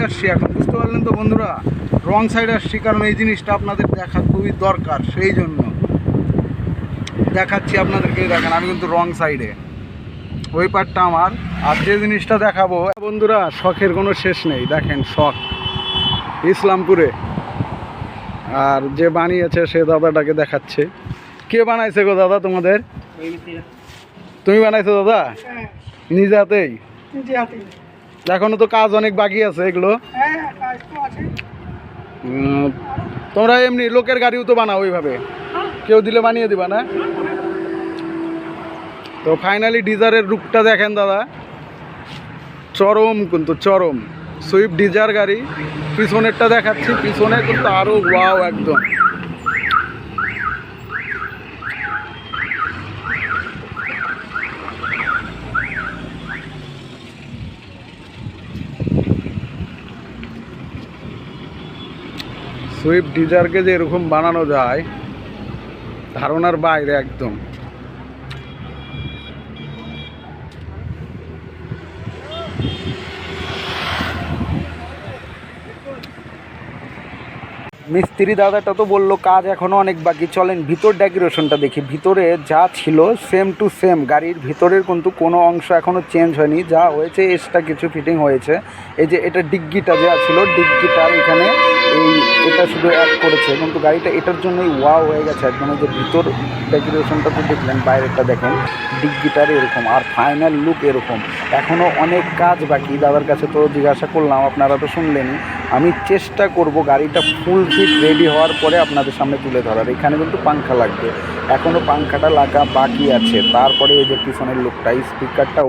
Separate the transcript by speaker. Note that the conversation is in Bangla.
Speaker 1: আসছি এখন, বুঝতে পারলেন তো বন্ধুরা? রং সাইডে আসছি কারণ এই জিনিসটা আপনাদের দেখা খুবই দরকার, সেই জন্য দেখাচ্ছি আপনাদেরকে। দেখেন আমি কিন্তু রং সাইডে, ওই পার্টটা আমার। আর যে জিনিসটা দেখাবো বন্ধুরা, শখের কোনো শেষ নেই। দেখেন শখ ইসলামপুরে, আর যে বানিয়েছে সে দাদাটাকে দেখাচ্ছে। কে বানাইছে গো দাদা তোমাদের? তুমি বানাইছো দাদা? নিজে হাতেই? এখনো তো কাজ অনেক বাকি আছে এগুলো। তোমরা এমনি লোকের গাড়িও তো বানাও ওইভাবে, কেউ দিলে বানিয়ে দিবা না? তো ফাইনালি ডিজারের রূপটা দেখেন দাদা, চরম কিন্তু চরম। সুইফট ডিজার গাড়ি, পিছনেরটা দেখাচ্ছি, পিছনে কিন্তু আরো ওয়াও একদম। সুইফট ডিজারকে যে এরকম বানানো যায় ধারণার বাইরে একদম। মিস্ত্রি দাদাটা তো বললো কাজ এখনও অনেক বাকি, চলেন ভিতর ডেকোরেশনটা দেখি। ভিতরে যা ছিল সেম টু সেম, গাড়ির ভিতরের কিন্তু কোনো অংশ এখনও চেঞ্জ হয়নি, যা হয়েছে এক্সট্রা কিছু ফিটিং হয়েছে। এই যে এটা ডিগ্গিটা যা ছিল, ডিগ্গিটার এখানে এটা শুধু অ্যাড করেছে, কিন্তু গাড়িটা এটার জন্যই ওয়াও হয়ে গেছে একদম। এই যে ভিতর ডেকোরেশনটা তো দেখলেন, বাইরেটা দেখেন, ডিগ্গিটার এরকম, আর ফাইনাল লুক এরকম। এখনও অনেক কাজ বাকি। দাদার কাছে তো জিজ্ঞাসা করলাম, আপনারা তো শুনলেনই। আমি চেষ্টা করব গাড়িটা ফুল ফিট রেডি হওয়ার পরে আপনাদের সামনে তুলে ধরার। এখানে কিন্তু পাংখা লাগবে, এখনও পাংখাটা লাগা বাকি আছে। তারপরে এই যে পিছনের লুকটা, স্পিকারটা